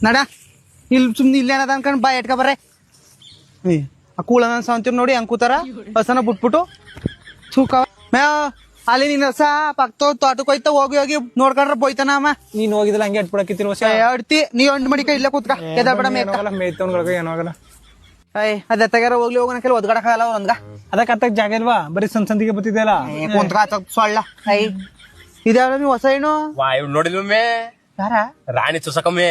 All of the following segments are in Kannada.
ನಡ ಇಲ್ಲಿ ಸುಮ್ನೆ ಇಲ್ಲೇ ಏನದ ಅನ್ಕೊಂಡ್ ಬಾ ಎಟ್ಕ ಬರ್ರೆ ಆ ಕೂಳ ಸಾವಂತಿರ್ ನೋಡಿ ಹಂಗ್ ಕೂತಾರ ಬಸನ ಬಿಟ್ಬಿಟ್ಟು ಸೂಕ ಅಲ್ಲಿ ನೀನ್ ರಸ ಪಕ್ತ ತೋಟಕ್ ಹೋಯ್ತ ಹೋಗಿ ಹೋಗಿ ನೋಡ್ಕೊಂಡ್ರ ಬೋಯ್ತಾನ ಅಮ್ಮ. ನೀನ್ ಹೋಗಿದಿಲ್ಲ ಹಂಗೆ ಅಟ್ಬಿಡಕಿತ್ತಿರ ಅಡ್ತಿ ನೀ ಒಂದ್ ಮಡಿಕ ಇಲ್ಲೇ ಕೂತ್ಕ ಎದಬೇಡ ಮೇಯ್ತವನ್ಗಳಿಗೆ ಏನಾಗಲ್ಲ. ಅದ ತಗಾರ ಹೋಗ್ಲಿ ಹೋಗೋಣ ಕೆಲ ಒದ್ಗಡಕಾಗಲ್ಲ ಅವ್ರಂಗ ಅದಕ್ಕೆ ಅತ್ತಕ್ ಜಾಗ ಇಲ್ವಾ ಬರೀ ಸಂದಿಗೆ ಬತ್ತಿದ್ದಲ್ಲ ಕುಂತ್ಕ ಸೊಳ್ಳ ಇದ್ಯಾವ ನೀವು ಹೊಸ ಏನು ನೋಡಿಲ್ವೇ ಯಾರ ರಾಣಿ ಚುಸಕಮ್ಮೆ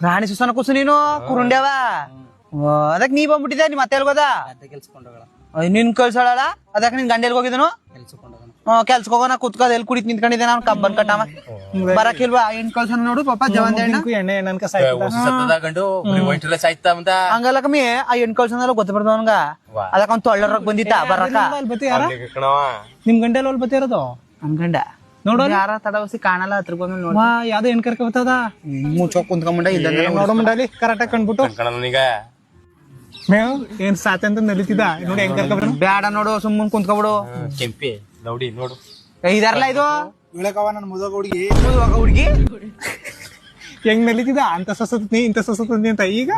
ರಾಣಿ ಸುಸನ ಕುಸು ನೀನು ಕುರುಂಡ್ಯಾವ ಅದಕ್ ನೀ ಬಂದ್ಬಿಟ್ಟಿದ್ದೆ ನಿಮ್ ಮತ್ತೆ ಎಲ್ಗೋದ ನಿನ್ ಕಳ್ಸೋಳಲ್ಲ ಅದಕ್ಕೆ ನಿನ್ ಗಂಡ ಎಲ್ಗ ಹೋಗಿದನು ಕೆಲ್ಸಕ್ ಹೋಗೋಣ ಕುತ್ಕೋದ್ ಎಲ್ಲಿ ಕುಡಿತ್ ನಿಂತ್ಕೊಂಡಿದ್ದೆ ನಾನು ಕಬ್ಬನ್ ಕಟ್ಟವ ಬರಕಿಲ್ವಾ ಹೆಣ್ ಕಳ್ಸೋಣ ನೋಡು ಪಾಪ ಜವಂದ ಎಣ್ಣೆ ಎಣ್ಣೆ ಗಂಡು ಸಾಯ್ತಾ ಅಂತ ಹಂಗಲ್ಲ ಕಮ್ಮಿ ಆ ಹೆಣ್ ಕಳ್ಸೋನಲ್ಲ ಗೊತ್ತಬಾರ್ದು ಅವನ್ಗ ಅದಕ್ಕ ಅವ್ನ್ ತೊಳ್ಳರಕ್ ಬಂದಿತ್ತ ಬರಕ ನಿಮ್ ಗಂಟೆ ಅಲ್ಲಿ ಬತ್ತಿರೋದು ನನ್ ಗಂಡ ನೋಡೋ ಯಾರ ತಡವಸಿ ಕಾಣಲ್ಲ ಹತ್ರ ಬಂದ್ಮೇಲೆ ನೋಡ ಯಾವ್ದೋ ಹೆಣ್ ಕರ್ಕ ಬರ್ತದ ಮುಚ್ಚೋಕ್ ಕುಂತ್ಕೊಂಡ್ಬಂಡ ಇಲ್ಲ ನೋಡೋ ಮುಂಡಲ್ಲಿ ಕರೆಕ್ಟ್ ಆಗಿ ಕಂಡ್ಬಿಟ್ಟು ಈಗ ಮೇವ್ ಏನ್ ಸಾತೆ ಅಂತ ನಲಿತಿದ ನೋಡಿ ಹೆಂಗ್ ಕರ್ಕ ಬ್ಯಾಡ ನೋಡು ಸುಮ್ಮನ್ ಕುಂತ್ಕೊಬಿಡು ಕೆಂಪಿ ನೋಡಿ ನೋಡು ಇದಾರಲ್ಲ ಇದು ನನ್ ಮುದಗ ಹುಡುಗಿ ಹುಡುಗಿ ಹೆಂಗ್ ನಲಿತಿದ ಅಂತ ಸಸತ್ನಿ ಇಂತ ಸಸತ್ನಿ ಅಂತ ಈಗ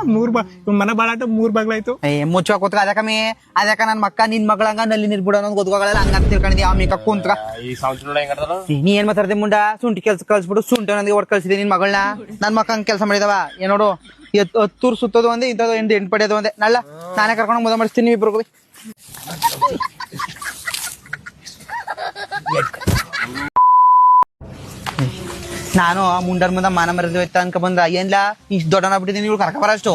ಮನ ಬಾಳಾಟ 3 ಬಾಗ್ಲಾಯ್ತು. ಮುಚ್ಚ ಕೂತ್ಕ ಅದಕ್ಕಮ್ಮಿ ಅದಕ್ಕ ನನ್ ಮಕ್ಕ ನಿನ್ ಮಗಳಂಗ ನಲ್ಲಿ ನಿರ್ಬಿಡ ಅನ್ನೋದು ಗೊತ್ಕೋಗಳಲ್ಲ ಹಂಗ ತಿಳ್ಕೊಂಡಿದ್ದಿ ಆ ಮೇಕ ಕುಂತ್ಕ ಈ ಸಾವಂತಿ ನೋಡ ಹೆಂಗದ ನೀ ಏನ್ ಮಾತಾಡ್ದೆ ಮುಂಡ ಶುಂಠಿ ಕೆಲ್ಸ ಕಳ್ಸ್ಬಿಟ್ಟು ಶುಂಠಿ ನಂದಿಗೆ ಹೊಡ್ ಕಳ್ಸಿದೆ ನಿನ್ ಮಗಳನ್ನ ನನ್ ಮಕ್ಕ ಹಂಗ ಕೆಲಸ ಮಾಡಿದವ ನೋಡು 10 ಸುತ್ತೋದು ಒಂದೇ ಇಂಥದ್ದು ಎಂಟು ಪಡೆಯೋದು ಒಂದೇ ನಲ್ಲ ನಾನೇ ಕರ್ಕೊಂಡು ಮುದ ಮಾಡಿಸ್ತೀನಿ ನೀವು ಇಬ್ರು ನಾನು ಮುಂಡರ್ ಮುಂದ ಮಾನ ಮರದ ಹೋಯ್ತ ಅನ್ಕ ಬಂದ ಏನ್ಲ ಇಷ್ಟ ದೊಡ್ಡನ ಬಿಟ್ಟಿದ್ದೀನಿ ಇವ್ಳು ಕರ್ಕ ಬರ ಅಷ್ಟು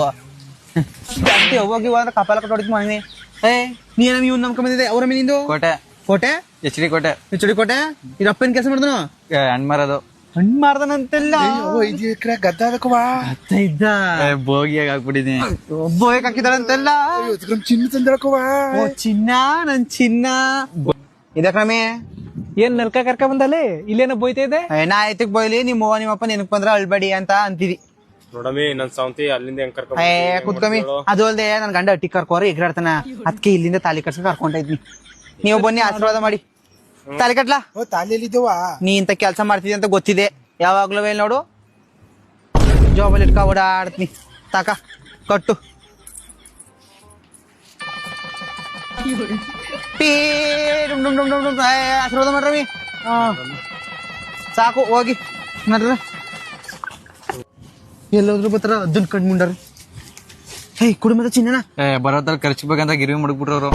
ಹೋಗಿ ಕಪಾಲ ಕಟ್ಟೋಡಿದ್ ಮನೆ ನೀನ ಇವ್ ನಂಬ್ಕೊಂಡ್ ಅವ್ರ ಮೀನಿಂದು ಕೋಟೆ ಕೋಟೆ ಎಚ್ ಡಿ ಕೋಟೆ ಕೋಟೆ ಇದಪ್ಪನ್ ಕೆಲಸ ಮಾಡಿದನು ಹಣ್ಣು ಮಾರೋದು ಹಣ್ಣು ಮಾರ್ದನಂತೆಲ್ಲ ಇದ್ದ ಬೋಗಿಯಾಗ ಹಾಕ್ಬಿಟ್ಟಿದೀನಿ ಬೋಯಕ್ ಹಾಕಿದಾರಂತೆಲ್ಲ ಚಿನ್ನ ತಂದಿರಕವಾ ಚಿನ್ನ ನನ್ ಚಿನ್ನ ಇದಕ್ರಮೇ ಏನ್ ನಲ್ಕ ಕರ್ಕ ಬಂದಲ್ಲಿ ಇಲ್ಲೇನ ಬೋಯ್ತಾ ಇದೆ ನಾ ಆಯ್ತಕ್ ಬೋಯ್ಲಿ ನಿಮ್ಮವ್ವ ನಿಮ್ಮಪ್ಪ ನೆನಕ್ ಬಂದ್ರ ಅಳ್ಬೇಡಿ ಅಂತ ಅಂತಿದಿ ನೋಡಮಿ ನನ್ ಸಾವಂತಿ ಅಲ್ಲಿಂದ ಹೆಂಗ್ ಕರ್ಕೊಂಡ್ ಕುತ್ಕಮ್ಮಿ ಅದು ಅಲ್ದೆ ನನ್ ಗಂಡ ಅಟ್ಟಿ ಕರ್ಕೋರ ಎಗ್ರಾಡ್ತಾನ ಅದಕ್ಕೆ ಇಲ್ಲಿಂದ ತಾಲಿ ಕಟ್ಸ್ಕ ಕರ್ಕೊಂಡ ಇದ್ನಿ ನೀವು ಬನ್ನಿ ಆಶೀರ್ವಾದ ಮಾಡಿ ತಾಲಿ ಕಟ್ಲಾ ನೀ ಇಂತ ಕೆಲ್ಸ ಮಾಡ್ತಿದಿ ಅಂತ ಗೊತ್ತಿದೆ ಯಾವಾಗ್ಲೂ ನೋಡು ಜಾಬಲ್ಲಿ ಇಟ್ಕ ಓಡಾಡ್ತೀನಿ ತಾಕ ಕಟ್ಟು ಆಶೀರ್ವಾದ ಮಾಡ್ರವಿ ಸಾಕು ಹೋಗಿ ನಡ್ರ ಎಲ್ಲೋದ್ರು ಬತ್ತಾರ ಅದನ್ ಕಣ್ ಮುಂಡರು ಹೇ ಕುಡಿಮದ ಚಿನ್ನನ ಬರೋದ್ರ ಖರ್ಚು ಬೇಕಂತ ಗಿರ್ವಿ ಮುಡ್ಬಿಟ್ರವ್ರು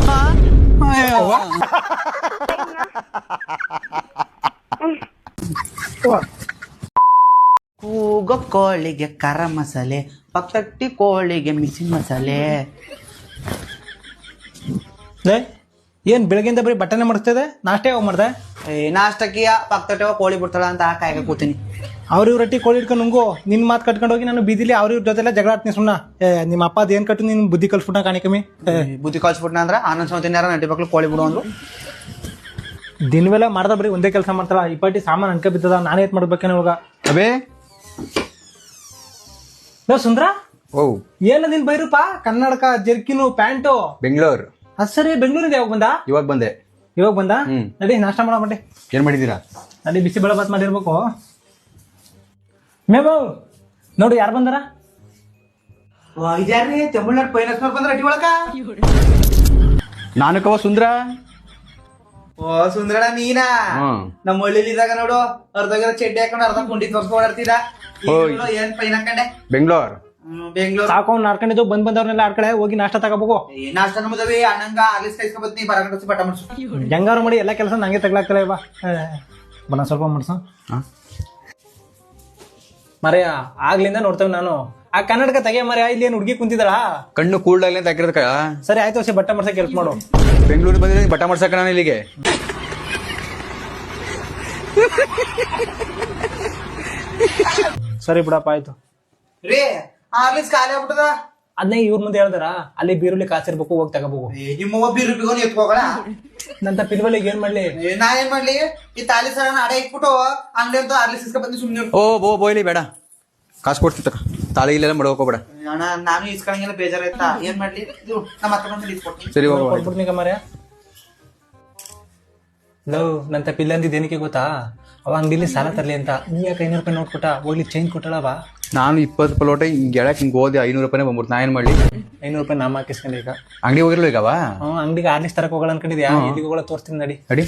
ಕೂಗೋ ಕೋಳಿಗೆ ಖಾರ ಮಸಾಲೆ ಪಕ್ಕಟ್ಟಿ ಕೋಳಿಗೆ ಮಿಸಿನ್ ಮಸಾಲೆ ಏನ್ ಬೆಳಗ್ಗೆಯಿಂದ ಬರೀ ಬಟ್ಟನೆ ಮಾಡಿಸ್ತದೆ ನಾಷ್ಟೇ ಯಾವಾಗ ಮಾಡ್ದೆ ನಾಷ್ಟಕ್ಕೆ ಪಕ್ಕಟ್ಟಿ ಕೋಳಿ ಬಿಡ್ತಾಳ ಅಂತ ಕಾಯ್ಕ ಕೂತೀನಿ ಅವ್ರ ರೊಟ್ಟಿ ಕೋಳಿ ಇಟ್ಕೊಂಡು ನುಂಗು ನಿನ್ ಮಾತು ಕಟ್ಕೊಂಡು ಹೋಗಿ ನಾನು ಬೀದಿಲಿ ಅವ್ರ ಜೊತೆಲ್ಲ ಜಗಳ ಆಡ್ತೀನಿ ಸುಮ್ಮನ ನಿಮ್ಮ ಅಪ್ಪ ಅದೇನ್ ಕಟ್ಟು ನಿನ್ ಬುದ್ಧಿ ಕಲ್ಸ್ಬಿಟ್ಟ ಕಾಣಿ ಕಮ್ಮಿ ಬುದ್ಧಿ ಕಳ್ಸ್ಬಿಟ್ನ ಅಂದ್ರ ಆನಂದ್ ಸೌತಿನ ಯಾರ ನಟಿ ಮಕ್ಳು ಕೋಳಿ ಬಿಡು ಅಂದ್ರು ದಿನವೆಲ್ಲ ಮಾಡ್ದ ಬರೀ ಒಂದೇ ಕೆಲಸ ಮಾಡ್ತಾಳ ಈ ಪಾಟಿ ಸಾಮಾನು ಅನ್ಕ ಬಿದ್ದದ ನಾನೇ ಏತ್ ಮಾಡ್ಬೇಕೇನ ಇವಾಗ ಅಬೇ ಸುಂದ್ರ ಓ ಏನ ನಿನ್ ಬೈರಪ್ಪ ಕನ್ನಡಕ ಜರ್ಕಿನು ಪ್ಯಾಂಟು ಬೆಂಗಳೂರು ಅದ್ ಸರಿ ಬೆಂಗಳೂರಿಂದ ಯಾವಾಗ ಬಂದ ಇವಾಗ ಬಂದೆ ನಡಿ ನಾಷ್ಟ ಮಾಡೋ ಬಟ್ಟೆ ಏನ್ ಮಾಡಿದೀರಾ ನಡಿ ಬಿಸಿ ಬೆಳೆ ಬಾತ್ ಮಾಡಿರ್ಬೇಕು ಮೇಬು ನೋಡು ಯಾರು ಬಂದಾರ ಇದ್ಯಾರ್ರಿ ತಮಿಳ್ನಾಡು ಫೈನಾನ್ಸ್ ಬಂದ್ರ ಅಟಿ ಒಳಕ ನಾನು ಕವ ಸುಂದ್ರ ಓ ಸುಂದರಣ್ಣ ನೀನಾ ನಮ್ಮ ಹಳ್ಳಿಲಿ ಇದ್ದಾಗ ನೋಡು ಅರ್ಧ ಚಡ್ಡಿ ಹಾಕೊಂಡು ಅರ್ಧ ಕುಂಡಿ ತೋರ್ಸ್ಕೊ ಓಡಾಡ್ತಿದ ಏನ್ ಪೈನ್ ಹಾಕೊಂಡೆ ಬೆಂಗಳೂರು ಬೆಂಗಳೂರು ಸಾಕು ನಾಡ್ಕೊಂಡಿದ್ದು ಬಂದವ್ರನ್ನೆಲ್ಲ ಆಡ್ಕಡೆ ಹೋಗಿ ನಾಷ್ಟ ತಗೋಬೇಕು ನಾಷ್ಟ ನಮ್ಮದವಿ ಅಣ್ಣಂಗ ಆಲಿಸ್ ಕೈಸ್ಕೊ ಬತ್ನಿ ಬರಗಂಡ ಬಟ್ಟ ಮಾಡ್ಸು ಹೆಂಗಾರು ಮಾಡಿ ಎಲ್ಲ ಕೆಲಸ ನಂಗೆ ತಗ್ಲಾಗ್ತಲ್ಲ ಇವ ಬನ್ನ ಸ್ವಲ್ಪ ಮಾಡ್ಸ ಮರೆಯ ಆಗ್ಲಿಂದ ನೋಡ್ತೇವೆ ನಾನು ಆ ಕನ್ನಡಕ ತೆಗೆ ಮರೆಯ ಇಲ್ಲಿ ಏನ್ ಹುಡುಗಿ ಕುಂತಿದಳ ಕಣ್ಣು ಕೂಲ್ಡಾಗ್ಲಿ ಅಂತ ಹಾಕಿರೋದಕ್ಕ ಸರಿ ಆಯ್ತು ಹೊಸ ಬಟ್ಟೆ ಮಾಡ್ಸಕ್ ಹೆಲ್ಪ್ ಮಾಡು ಬೆಂಗಳೂರು ಬಂದಿದ್ರೆ ಬಟ್ಟ ಮಾಡ್ಸಕ ನಾನು ಇಲ್ಲಿಗೆ ಸರಿ ಬಿಡಪ್ಪ ಆಯ್ತು ರೀ ಆಲಿಸ್ ಖಾಲಿ ಆಗ್ಬಿಟ್ಟದ ಅದನ್ನೇ ಇವ್ರ ಮುಂದೆ ಹೇಳ್ದಾರ ಅಲ್ಲಿ ಬೀರುಲಿ ಕಾಸಿರ್ಬೇಕು ಹೋಗಿ ತಗೋಬೇಕು ನಿಮ್ಮ ಒಬ್ಬರು ಬಿಗೋನ್ ಎತ್ಕೋಗಳ ನಂತ ಪಿಲ್ವಲಿಗೆ ಏನ್ ಮಾಡ್ಲಿ ನಾ ಏನ್ ಮಾಡ್ಲಿ ಈ ತಾಲಿ ಸರ ಅಡೆ ಇಟ್ಬಿಟ್ಟು ಅಂಗಡಿ ಅಂತ ಆರ್ಲಿಸ್ ಇಸ್ಕೊ ಬಂದು ಸುಮ್ನೆ ಓ ಬೋಯ್ಲಿ ಬೇಡ ಕಾಸು ಕೊಡ್ತಿತ್ತ ತಾಳಿ ಇಲ್ಲೆಲ್ಲ ಮಾಡ್ಕೋಬೇಡ ಅಣ್ಣ ನಾನು ಇಸ್ಕೊಂಡಂಗೆಲ್ಲ ಬೇಜಾರಾಯ್ತಾ ಏನ್ ಮಾಡ್ಲಿ ಇದು ನಮ್ಮ ಹತ್ರ ಬಂದು ಇಸ್ಕೊಡ್ತೀನಿ ಸರಿ ಕೊಟ್ಬಿಡ್ತೀನಿ ಮರ್ಯ ಲವ್ ನಂತ ಪಿಲ್ಲ ಅಂದಿದ್ದು ಏನಕ್ಕೆ ಗೊತ್ತಾ? ಅವ ಅಂಗಡಿಲಿ ಸಾಲ ತರ್ಲಿ ಅಂತ. ನೀ ಯಾಕೆ 500 ರೂಪಾಯಿ ನೋಟ್ ಕೊಟ್ಟ? ಹೋಗ್ಲಿ ಚೇಂಜ್ ಕೊಟ್ಟಳವ. ನಾನು 20 ಪಲೋಟ ಹಿಂಗೆ ಗೆಳಕ್ ಹಿಂಗೆ ಹೋದೆ 500 ರೂಪಾಯಿ ಬಂದ್ಬಿಟ್ಟು ನಾ ಏನ್ ಮಾಡ್ಲಿ? 500 ರೂಪಾಯಿ ನಾಮ ಹಾಕಿಸ್ಕೊಂಡೆ ಈಗ. ಅಂಗಡಿ ಹೋಗಿರ್ಲು ಈಗವ? ಅಂಗಡಿಗೆ ಆರ್ಲಿಸ್ ತರಕ್ ಹೋಗೋಣ ಅನ್ಕೊಂಡಿದ್ಯಾ? ಇದೀಗ ಹೋಗೋಣ, ತೋರಿಸ್ತೀನಿ ನಡಿ. ಅಡಿ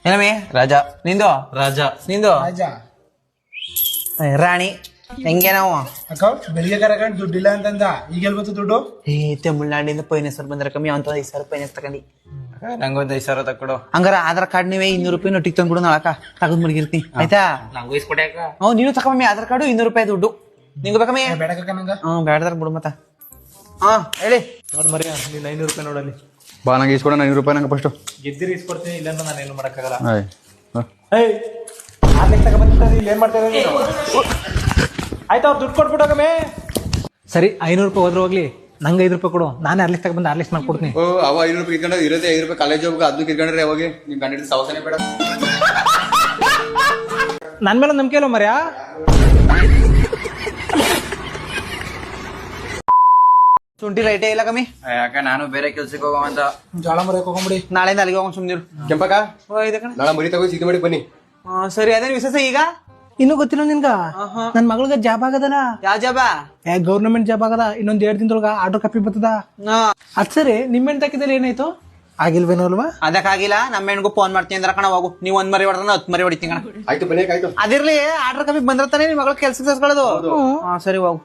ಏನಮ್ಮಿ? ರಾಜ. ನಿಂದು? ರಾಜ. ನಿಂದು? ರಾಣಿ. ಹೆಂಗೆ ನಾವು ಬೆಳಿಗ್ಗೆ ಕರಕೊಂಡು ದುಡ್ಡಿಲ್ಲ ಅಂತಂದ, ಈಗ ಎಲ್ಬತ್ತು ದುಡ್ಡು? ತಮಿಳ್ನಾಡಿಂದ ಪೈನೇಶ್ವರ್ ಬಂದ್ರ ಕಮ್ಮಿ ಅಂತ 5,000 ರೂಪಾಯಿ ತಗೊಂಡಿ. ನಂಗೊಂದ್ 5,000 ತಕ್ಕೊಡು. ಹಂಗಾರ ಆಧಾರ್ ಕಾರ್ಡ್ ನೀವೇ 200 ರೂಪಾಯಿ ನೊಟ್ಟಿಗೆ ತಂದ್ಬಿಡು, ನಾಳಕ ತಗದ್ ಮಡಗಿರ್ತೀನಿ ಆಯ್ತಾ? ನಂಗೂ ಇಸ್ಕೊಟ್ಯಾಕ. ನೀನು ತಗೊಮ್ಮಿ ಆಧಾರ್ ಕಾರ್ಡು 200 ರೂಪಾಯಿ ದುಡ್ಡು ನಿಂಗೆ ಬೇಕಮ್ಮಿ? ಬೇಡಕ್ಕ ನಂಗ. ಬೇಡದಾರ ಬಿಡು ಮತ್ತ. ಹೇಳಿ ನೋಡ್ ಮರಿ, ನೀನ್ 500 ರೂಪಾಯಿ ನೋಡಲ್ಲಿ. ಬಾ ನಂಗೆ ಇಸ್ಕೊಡ 500 ರೂಪಾಯಿ ನಂಗೆ ಫಸ್ಟು. ಗೆದ್ದಿರಿ ಇಸ್ಕೊಡ್ತೀನಿ, ಇಲ್ಲಾಂದ್ರೆ ನಾನು ಏನು ಮಾಡಕ್ಕಾಗಲ್ಲ. ಆಯ್ ಏಯ್, ಆರ್ಲಿಸ್ ತಗೊಂಡ್ಬಂದಿರ್ತಾರೆ, ಇಲ್ಲಿ ಏನ್ ಮಾಡ್ತಾ ಇರೋದು? ಆಯ್ತು, ಅವ್ರು ದುಡ್ಡು ಕೊಟ್ಬಿಟ್ಟೋಗಮ್ಮೆ. ಸರಿ, 500 ರೂಪಾಯಿ ಹೋದ್ರೆ ಹೋಗ್ಲಿ, ನಂಗೆ 5 ರೂಪಾಯಿ ಕೊಡು. ನಾನು ಆರ್ಲಿಸ್ ತಗೊಂಡ್ಬಂದು ಆರ್ಲಿಸ್ ಮಾಡ್ಕೊಡ್ತೀನಿ. ಓ ಅವ 500 ರೂಪಾಯಿ ಇಟ್ಕೊಂಡ್ರೆ ಇರೋದೇ 5 ರೂಪಾಯಿ ಕಾಲೇಜ್ ಹೋಗ್ಬೇಕು, ಅದನ್ನು ಕಿತ್ಕೊಂಡ್ರೆ ಅವಾಗ ನಿಮ್ ಗಂಡ ಸವಸನೆ ಬೇಡ. ನನ್ ಮೇಲೆ ನಂಬಿಕೆ ಇಲ್ಲ ಮರ್ಯಾ. ಶುಂಠಿ ರೈಟೇ ಇಲ್ಲ ಕಮ್ಮಿ. ಯಾಕ ನಾನು ಬೇರೆ ಕೆಲ್ಸಕ್ಕೆ ಹೋಗೋವಂತ. ಜೋಳ ಮರಕ್ಕೆ ಹೋಗ್ಬಿಡಿ. ನಾಳೆಯಿಂದ ಅಲ್ಲಿಗೆ ಹೋಗೋಣ ಸುಮ್ನಿರು. ಕೆಂಪಕ್ಕ ಇದೆ ಕಣ. ನಾಳೆ ಮರಿ ತಗೋ ಸೀತೆ ಮಾಡಿ ಬನ್ನಿ. ಸರಿ, ಅದೇನು ವಿಶೇಷ ಈಗ? ಇನ್ನೂ ಗೊತ್ತಿಲ್ಲ ನಿನ್ಗ? ನನ್ ಮಗಳಿಗೆ ಜಾಬ್ ಆಗದಲ್ಲ. ಯಾವ ಜಾಬ? ಗೌರ್ಮೆಂಟ್ ಜಾಬ್ ಆಗದ. ಇನ್ನೊಂದ್ 2 ದಿನದೊಳಗ ಆರ್ಡರ್ ಕಾಪಿ ಬರ್ತದ. ಅದ್ ಸರಿ, ನಿಮ್ ಹೆಣ್ ತಾಕಿದಲ್ಲಿ ಏನಾಯ್ತು? ಆಗಿಲ್ವೇನೋ ಅಲ್ವಾ? ಅದಕ್ಕಾಗಿಲ್ಲ, ನಮ್ಮ ಹೆಣ್ಗೂ ಫೋನ್ ಮಾಡ್ತೀನಿ ಅಂದ್ರ ಕಣ ಹೋಗು. ನೀವ್ 1 ಮರಿ ಹೊಡೆದ್ರೆ 10 ಮರಿ ಹೊಡಿತೀನಿ ಕಣ. ಆಯ್ತು ಬನ್ನಿ, ಆಯ್ತು. ಅದಿರ್ಲಿ, ಆರ್ಡರ್ ಕಾಪಿ ಬಂದಿರ್ತಾನೆ ನಿಮ್ ಮಗಳ ಕೆಲ್ಸ ಸೇರ್ಸ್ಕೊಳ್ಳೋದು. ಸರಿ ಹೋಗು.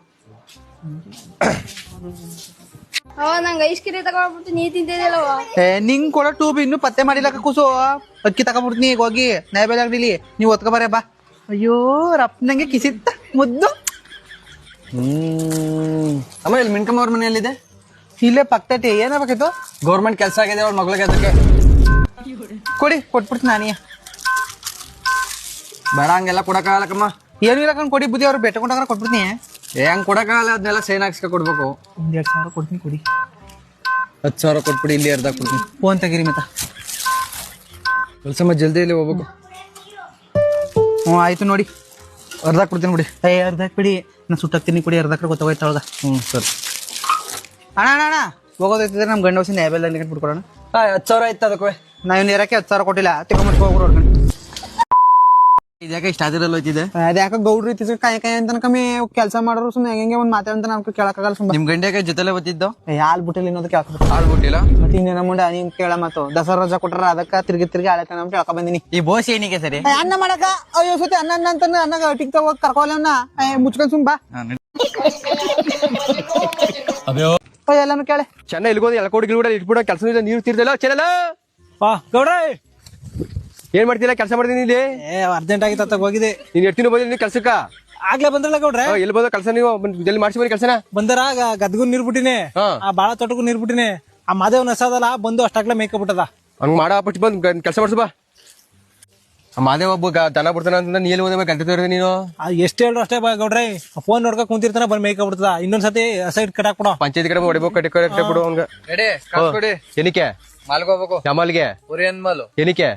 ನಂಗೆ ಐಸ್ ಕ್ರೀಮ್ ತಗೊಂಡ್ಬಿಟ್ಟು ನೀ ತಿಂತಿದ್ದಲ್ಲವ. ನಿಂಗ್ ಕೊಡೋ ಟೂಬ್ ಇನ್ನು ಪತ್ತೆ ಮಾಡಿಲ್ಲ ಕೂಸು. ಅಕ್ಕಿ ತಗೊಂಡ್ಬಿಡ್ತೀನಿ ಈಗ ಹೋಗಿ ನ್ಯಾಯಬೆಲೆ ಆಗ್ಲಿ. ನೀವ್ ಒತ್ಕೊ ಬರೇ ಬಾ. ಅಯ್ಯೋ ರಪ್ ನಂಗೆ ಕಿಸಿತ್ತ ಮುದ್ದು. ಅಮ್ಮ, ಇಲ್ಲಿ ಮಿನ್ಕಮ್ಮ ಅವ್ರ ಮನೆಯಲ್ಲಿದೆ. ಇಲ್ಲೇ ಪಕ್ಕದಟ್ಟಿ. ಏನಾಗಬೇಕಿತ್ತು? ಗೌರ್ಮೆಂಟ್ ಕೆಲಸ ಆಗಿದೆ ಅವ್ರ ಮಗಳಿಗೆ, ಅದಕ್ಕೆ ಕೊಡಿ, ಕೊಟ್ಬಿಡ್ತೀನಿ ನಾನೇ. ಬೇಡ, ಹಂಗೆಲ್ಲ ಕೊಡಕ್ಕಾಗಲ್ಲಕ್ಕಮ್ಮ. ಏನು ಇಲ್ಲ ಕಣ್, ಕೊಡಿ ಬುದ್ಧಿ. ಅವ್ರು ಬೆಟ್ಟಕೊಂಡಾಗ ಕೊಟ್ಬಿಡ್ತೀನಿ. ಹಂಗ್ ಕೊಡಕ್ಕಾಗಲ್ಲ, ಅದನ್ನೆಲ್ಲ ಸೈನ್ ಹಾಕ್ಸ್ಕ ಕೊಡ್ಬೇಕು. 1,200 ಕೊಡ್ತೀನಿ, ಕೊಡಿ. 10,000 ಕೊಟ್ಬಿಡಿ, ಇಲ್ಲಿ ಅರ್ಧ ಕೊಡ್ತೀನಿ. ಫೋನ್ ತೆಗೀರಿ ಮತ್ತ. ಕೆಲಸ ಜಲ್ದಿ ಇಲ್ಲಿ ಹೋಗ್ಬೇಕು. ಆಯ್ತು ನೋಡಿ, ಅರ್ಧ ಕೊಡ್ತೀನಿ ಬಿಡಿ. ಅರ್ಧ ಬಿಡಿ, ನಾನು ಸುಟ್ಟಾಕ್ತೀನಿ. ಕೊಡಿ, ಅರ್ಧ ಗೊತ್ತಾಗೋಯ್ತು ಒಳಗ. ಸರಿ. ಅಣ್ಣ ಅಣ್ಣ ಅಣ್ಣ, ಹೋಗೋದೈತಿದ್ರೆ ನಮ್ಮ ಗಂಡ ಹೊಸ ನ್ಯಾಯಬೆಲೆ ಬಿಟ್ಕೊಡೋಣ. 10,000 ಆಯ್ತು ಅದಕ್ಕೆ. ನಾವ್ ನೇರಕ್ಕೆ 10,000 ಕೊಟ್ಟಿಲ್ಲ, ತಗೊಂಡ್ಬಿಟ್ಟು ಹೋಗ್ರು ಹೊಡ್ಕೊಂಡು. ಇದ್ಯಾಕೆ ಇಷ್ಟ ಆದಿರಲ್ಲ ಹೋಯ್ತಿದೆ? ಅದ್ಯಾಕ ಗೌಡ್ರು ಇತ್ತೀಚೆಗೆ ಕಾಯಿ ಅಂತ ಕಮ್ಮಿ ಕೆಲಸ ಮಾಡೋರು ಸುಮ್ಮನೆ ಹೆಂಗೆ ಒಂದ್ ಮಾತಾಡಂತ ನಮ್ಗೆ ಕೇಳಕ್ಕಾಗಲ್ಲ. ಸುಮ್ಮನೆ ನಿಮ್ ಗಂಡೆಗೆ ಜೊತೆಲೆ ಬತ್ತಿದ್ದು ಹಾಲ್ ಬಿಟ್ಟಿಲ್ಲ ಅನ್ನೋದು ಕೇಳ್ಕೊಬೇಕು. ಹಾಳು ಬಿಟ್ಟಿಲ್ಲ. ಮತ್ತೆ ಇನ್ನೇನ ಮುಂಡ ನೀನ್ ಕೇಳ ಮಾತು. ದಸರಾ ರಜಾ ಕೊಟ್ರ ಅದಕ್ಕ ತಿರ್ಗಿ ಆಳತ ನಮ್ ಕೇಳ್ಕೊ ಬಂದಿನಿ. ಈ ಬೋಸ್ ಏನಿಗೆ ಸರಿ ಅನ್ನ ಮಾಡಕ ಅಯ್ಯೋ ಸತಿ ಅನ್ನ ಅಂತ ಅನ್ನ ಟಿಕ್ ತಗೋಕ್ ಕರ್ಕೊಲ್ಲ ಮುಚ್ಕೊಂಡ್ ಸುಮ್ ಬಾ. ಎಲ್ಲಾನು ಕೇಳೆ. ಚೆನ್ನ ಇಲ್ಗೋದು ಎಳ್ಕೋಡಿ ಗಿಲ್ಗೂಡ ಇಟ್ಬಿಡ ಕೆಲಸ ನೀರು ತೀರ್ದಲ್ಲ ಚೆನ್ನಲ್ಲ. ಗೌಡ್ರೆ, ಏನ್ ಮಾಡ್ತಿಲ್ಲ? ಕೆಲಸ ಮಾಡ್ತೀನಿ ಇಲ್ಲಿ. ಅರ್ಜೆಂಟ್ ಆಗಿತ್ತ ಹೋಗಿದೆ. ನೀನ್ ಎಷ್ಟಿನ ಬಂದಿನಿ ಕೆಲ್ಸಕ್ಕ? ಆಗ್ಲೇ ಬಂದ್ರಲ್ಲ ಗೌಡ್ರೆ. ಎಲ್ಲಿ ಬಂದ ಕೆಲಸ? ನೀವು ಜಲ್ದಿ ಮಾಡಿಸಿ ಬನ್ನಿ ಕೆಲಸನ. ಬಂದರ ಗದ್ಗೂ ನೀರ್ ಬಿಟ್ಟಿನಿ, ಆ ಬಾಳ ತೋಟಕ್ಕೂ ನೀರ್ ಬಿಟ್ಟಿನಿ. ಆ ಮಾದೇವ್ ನಸದಲ್ಲ ಬಂದು ಅಷ್ಟಾಗ್ಲೇ ಮೇಕ ಬಿಟ್ಟದ. ಹಂಗ ಮಾಡ ಪಟ್ಟಿ ಬಂದ್ ಕೆಲಸ ಮಾಡ್ಸು ಬಾ. ಮಾದೇವ್ ಒಬ್ಬ ದನ ಬಿಡ್ತಾನ ಅಂತ ನೀ ಎಲ್ಲಿ ಹೋದ ಗಂಟೆ ತೋರಿದ ನೀನು? ಎಷ್ಟು ಹೇಳ್ರು ಅಷ್ಟೇ ಗೌಡ್ರೆ. ಫೋನ್ ನೋಡ್ಕೊಂಡ್ ಕುಂತಿರ್ತಾನ, ಬಂದ್ ಮೇಕ ಬಿಡ್ತದ. ಇನ್ನೊಂದ್ಸತಿ ಸೈಡ್ ಕಟಾಕ್ ಬಿಡೋ. ಪಂಚಾಯತ್ ಕಡೆ ಹೊಡಿಬೇಕು, ಕಟ್ಟಿ ಬಿಡು. ಹಂಗ ಏನಕ್ಕೆ ಮಾಲ್ಗೋಗ್ಬೇಕು? ಯಮಾಲ್ಗೆ ಉರಿ ಅನ್ಮಾಲು ಏನಕ್ಕೆ?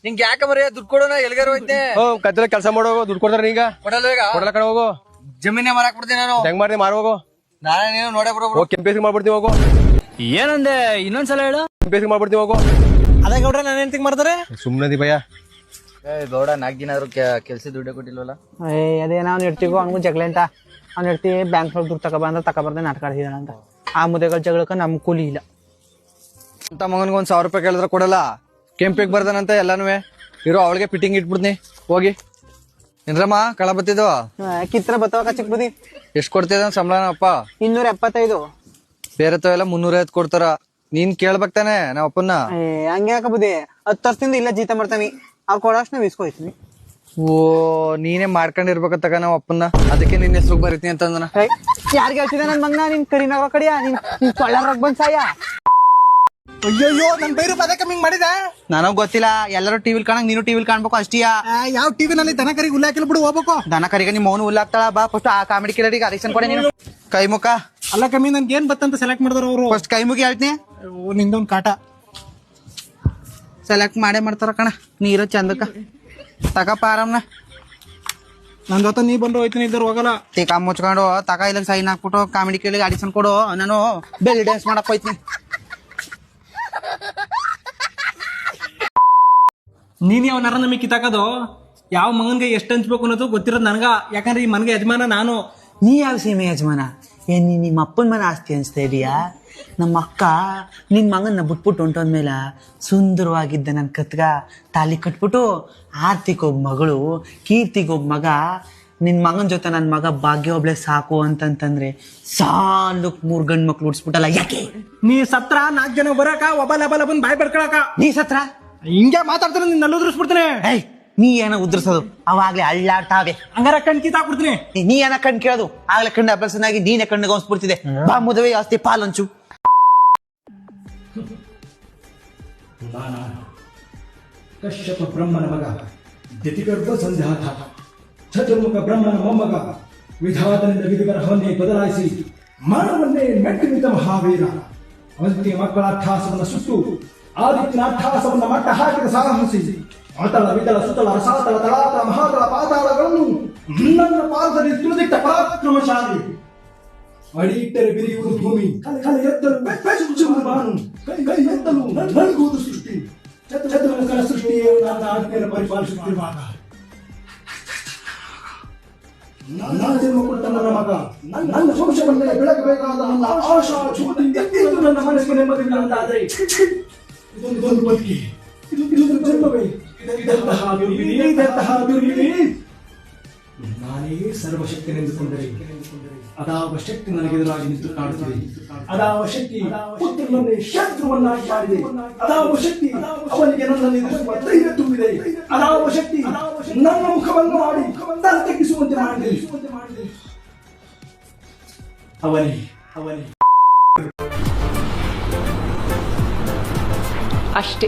ನಿಂಗೆ ಯಾಕೆ ಮರಿ ದುಡ್ಡು ಕೊಡೋಣ? ಎಲ್ಗಾರ ಹೋಯ್ತೆ ಕತ್ತಲ ಕೆಲಸ ಮಾಡೋ ದುಡ್ಡು ಕೊಡ್ತಾರ ಈಗ. ಕೊಡಲ್ಲ ಈಗ? ಕೊಡಲ್ಲ ಕಡೆ ಹೋಗು. ಜಮೀನೇ ಮಾರಾಕ್ ಬಿಡ್ತೀನಿ ನಾನು. ಹೆಂಗ್ ಮಾಡ್ದೆ ಮಾರೋಗು. ನಾಳೆ ನೀನು ನೋಡೇ ಬಿಡೋ. ಹೋಗಿ ಕೆಂಪೇಸಿಗೆ ಮಾಡ್ಬಿಡ್ತೀವಿ ಹೋಗು. ಏನಂದೆ? ಇನ್ನೊಂದ್ಸಲ ಹೇಳು. ಕೆಂಪೇಸಿಗೆ ಮಾಡ್ಬಿಡ್ತೀವಿ ಹೋಗು. ಅದೇ ಗೌಡ್ರೆ, ನಾನು ಏನ್ ಮಾಡ್ತಾರೆ? ಸುಮ್ನದಿ ಭಯ. ಗೌಡ 4 ದಿನ ಆದ್ರೂ ಕೆಲ್ಸ ದುಡ್ಡೇ ಕೊಟ್ಟಿಲ್ವಲ್ಲ? ಅದೇನ ಅವ್ನು ಇಡ್ತೀವೋ ಅವ್ನಿಗೂ ಜಗಳ ಅಂತ. ಅವ್ನು ಇಡ್ತೀವಿ ಬ್ಯಾಂಕ್ ದುಡ್ಡು ತಗೊಬಂದ್ರೆ ತಗೊಬರ್ದೆ ನಾಟಕ ಆಡ್ತಿದ್ದಾನ ಅಂತ. ಆ ಮುದ್ದೆಗಳ ಜಗಳಕ್ಕೆ ನಮ್ ಕೂಲಿ ಇಲ್ಲ ಅಂತ. ಮಗನ್ಗೆ 1,000 ರೂಪಾಯಿ ಕೇಳಿದ್ರೆ ಕೊಡಲ್ಲ. ಕೆಂಪಿಗೆ ಬರ್ದಾನಂತ ಎಲ್ಲಾನು ಇರೋ ಅವಳಿಗೆ ಫಿಟ್ಟಿಂಗ್ ಇಟ್ಬಿಡ್ತೀನಿ ಹೋಗಿ. ಏನ್ರಮ್ಮ ಕಳ ಬತ್ತಿದ್ವ? ಕಿತ್ರ ಬತ್ತವಾಗ ಚಿಕ್ಕ ಬುದ್ಧಿ. ಎಷ್ಟ್ ಕೊಡ್ತಿದ ಸಂಬಳನ ಅಪ್ಪ? 275. ಬೇರೆ ಎಲ್ಲ 350 ಕೊಡ್ತಾರ. ನೀನ್ ಕೇಳ್ಬೇಕ್ ತಾನೆ ನಾವ್ ಅಪ್ಪನ್ನ. ಹಂಗೆ ಯಾಕ ಬುದ್ಧಿ? 10 ವರ್ಷದಿಂದ ಇಲ್ಲ ಜೀತ ಮಾಡ್ತಾವಿ. ಅವ್ರು ಕೊಡೋಷ್ಟು ನಾವ್ ಇಸ್ಕೊಯ್ತೀವಿ. ಓ, ನೀನೇ ಮಾಡ್ಕೊಂಡಿರ್ಬೇಕತ್ತಗ ನಾವ್ ಅಪ್ಪನ್ನ. ಅದಕ್ಕೆ ನಿನ್ನ ಹೆಸರು ಬರೀತೀನಿ ಅಂತಂದನ. ಯಾರಿಗೆ ಹೇಳ್ತಿದ್ದ ನನ್ ಮಗನ? ನಿನ್ ಕರಿನಾಗ ಕಡಿಯ ನಿನ್ ಸೊಳ್ಳ ಬಂದ್ ಸಾಯ. ಅಯ್ಯಯ್ಯೋ, ನನ್ ಬೈರು ಪದ ಕಮ್ಮಿ ಮಾಡಿದೆ. ನನಗ್ ಗೊತ್ತಿಲ್ಲ. ಎಲ್ಲರೂ ಟಿವಿಲ್ ಕಾಣಂಗ್ ನೀನು ಟಿವಿಲ್ ಕಾಣ್ಬೇಕು ಅಷ್ಟಿಯಾ. ಯಾವ ಟಿವಿ ನಲ್ಲಿ ದನ ಕರಿಗೆ ಹುಲ್ಲು ಹಾಕಿಲ್ ಬಿಡು, ಹೋಗ್ಬೇಕು. ದನ ಕರಿಗೆ ನಿಮ್ ಮೌನ ಹುಲ್ಲಾಗ್ತಾಳ. ಬಾ ಫಸ್ಟ್ ಆ ಕಾಮಿಡಿ ಕಿಲರಿಗೆ ಅರಿಶನ್ ಕೊಡೆ ನೀನು. ಕೈ ಮುಖ ಅಲ್ಲ ಕಮ್ಮಿ, ನನ್ಗೆ ಏನ್ ಬತ್ತಂತ ಸೆಲೆಕ್ಟ್ ಮಾಡಿದ್ರು ಅವರು. ಫಸ್ಟ್ ಕೈ ಮುಗಿ ಹೇಳ್ತೀನಿ. ನಿಂದೊಂದ್ ಕಾಟ ಸೆಲೆಕ್ಟ್ ಮಾಡೇ ಮಾಡ್ತಾರ ಕಣ. ನೀರು ಚಂದಕ್ಕ ತಗಪ್ಪ ಆರಾಮ್ನ. ನನ್ ಜೊತೆ ನೀ ಬಂದು ಹೋಯ್ತೀನಿ, ಇದ್ದರು ಹೋಗಲ್ಲ. ಟೀಕಾ ಮುಚ್ಕೊಂಡು ತಗ ಇಲ್ಲ ಸೈನ್ ಹಾಕ್ಬಿಟ್ಟು ಕಾಮಿಡಿ ಕೇಳಿ ಆಡಿಷನ್ ಕೊಡು. ನಾನು ಬೆಲ್ಲಿ ಡ್ಯಾನ್ಸ್ ಮಾಡಕ್ ಹೋಯ್ತೀನಿ. ನೀನ್ ಯಾವ ನರ ನಮಗೆ ಕಿತ್ತಾಕೋದು ಯಾವ ಮಗನ್ಗೆ ಎಷ್ಟು ಹಂಚ್ಬೇಕು ಅನ್ನೋದು ಗೊತ್ತಿರೋದು ನನಗ. ಯಾಕಂದ್ರೆ ಈ ಮನೆಗೆ ಯಜಮಾನ ನಾನು. ನೀ ಯಾವ ಸೀಮೆ ಯಜಮಾನ? ಏನ್ ನೀ ನಿಮ್ಮ ಅಪ್ಪನ ಮನೆ ಆಸ್ತಿ ಅನ್ಸ್ತಾ ಇದೀಯಾ? ನಮ್ಮ ಅಕ್ಕ ನಿನ್ ಮಗನ್ನ ಬಿಟ್ಬಿಟ್ಟು ಹೊಂಟೋದ್ಮೇಲೆ ಸುಂದರವಾಗಿದ್ದ ನನ್ನ ಕತ್ಗ ತಾಲಿ ಕಟ್ಬಿಟ್ಟು ಆರ್ತಿಗೊಬ್ಬ ಮಗಳು, ಕೀರ್ತಿಗೊಬ್ಬ ಮಗ, ನಿನ್ ಮಗನ ಜೊತೆ ನನ್ನ ಮಗ ಭಾಗ್ಯ ಒಬ್ಳೆ ಸಾಕು ಅಂತಂತಂದ್ರೆ ಸಾಲಕ್ 3 ಗಂಡ್ ಮಕ್ಳು ಉಡ್ಸ್ಬಿಟ್ಟಲ್ಲ. ಯಾಕೆ ನೀ ಸತ್ರ 4 ಜನ ಬರಕ ಒಬ್ಬ ಲಬ ಬಂದ್ ಬಾಯ್ ಬಡ್ಕೊಳಕ. ನೀ ಸತ್ರ ಹಿಂಗೆ ಮಾತಾಡ್ತಾನೆ ನಿನ್ನ ಉದುರಿಸ್ಬಿಡ್ತಾನೆ. ಏಯ್ ನೀ ಏನೋ ಉದ್ರಸೋದು, ಅವಾಗ್ಲೇ ಅಳ್ಳಾಡ್ತಾವೆ. ಹಂಗಾರ ಕಣ್ ಕಿತ್ತಾಕ್ಬಿಡ್ತೀನಿ. ನೀ ಏನ ಕಣ್ ಕೇಳೋದು, ಆಗ್ಲೇ ಕಣ್ಣು ಅಭ್ಯಾಸನಾಗಿ ನೀನೆ ಕಣ್ಣಿಗೆ ಅನ್ಸ್ಬಿಡ್ತಿದೆ. ಬಾ ಮುದವೆ ಆಸ್ತಿ ಪಾಲಂಚು. ಕಶ್ಯಪ ಬ್ರಹ್ಮನ ಮಗ, ದಿತಿಗರ್ಭ ಸಂಧ್ಯಾತ, ಚತುರ್ಮುಖ ಬ್ರಹ್ಮನ ಮೊಮ್ಮಗ, ವಿಧಾತನಿಂದ ವಿಧಿಗರಹವನ್ನೇ ಬದಲಾಯಿಸಿ ಮಾನವನ್ನೇ ಮೆಟ್ಟಿನಿಂದ ಮಹಾವೀರ. ಅವಂತಿ ಮಕ್ಕಳ ಅಟ್ಟಹಾಸವನ್ನು ಸುಟ್ಟು ಆದಿತ್ಯನ ಅಟ್ಟಹಾಸವನ್ನು ಮಟ್ಟ ಹಾಕಿದ ಸಾಹಸಿ. ಅತಳ ವಿತಳ ಸುತಳ ರಸಾತಳ ತಳಾತಳ ಮಹಾತಳ ಪಾತಾಳಗಳನ್ನು ನನ್ನ ಪಾದದಲ್ಲಿ ತುಳಿದಿಟ್ಟ ಪರಾಕ್ರಮಶಾಲಿ. ಅಡಿ ಇಟ್ಟರೆ ಬಿರಿಯುವುದು ಭೂಮಿ, ಕಲೆ ಎತ್ತಲು ಬೆಚ್ಚುವುದು ಬಾನು, ಕೈ ಎತ್ತಲು ನಡುಗುವುದು ಸೃಷ್ಟಿ. ಚತುರ್ಮುಖನ ಸೃಷ್ಟಿಯೇ ನನ್ನ ಆಜ್ಞೆಯನ್ನು ಪರಿಪಾಲಿಸುತ್ತಿರುವಾಗ ನನ್ನ ಜನ್ಮ ಕೊಟ್ಟ ನನ್ನ ಮಗ, ನನ್ನ ವಂಶವನ್ನೇ ಬೆಳಗಬೇಕಾದ ನನ್ನ ಆಶಾ ಜ್ಯೋತಿ ಎತ್ತಿದ್ದು ನನ್ನ ಮನಸ್ಸಿಗೆ ನೆಮ್ಮದಿಲ್ಲದಾದರೆ ಇದೊಂದು ಬದುಕಿ, ಇದೊಂದು ಜನ್ಮವೇ, ಇದೆಂತಹ ದುರ್ವಿಧಿ. ನಾನೇ ಸರ್ವಶಕ್ತಿನೆಂದುಕೊಂಡರೆ ಅದಾವ ಶಕ್ತಿ ನನಗೆದುರಾಗಿ ನಿಂತು ಕಾಡುತ್ತಿದೆ. ಅದಾವ ಶಕ್ತಿ ಪುತ್ರನನ್ನೇ ಶತ್ರುವನ್ನಾಗಿ ಮಾಡಿದೆ. ಅದಾವ ಶಕ್ತಿ ಅವನಿಗೆ ನನ್ನಲ್ಲಿ ಎದುರಿಸುವ ಧೈರ್ಯ ತುಂಬಿದೆ. ಅದಾವ ಶಕ್ತಿ ನನ್ನ ಮುಖವನ್ನು ಮಾಡಿ ತಲೆ ತಗ್ಗಿಸುವಂತೆ ಮಾಡಿದೆ. ಅವನೇ ಅಷ್ಟೇ.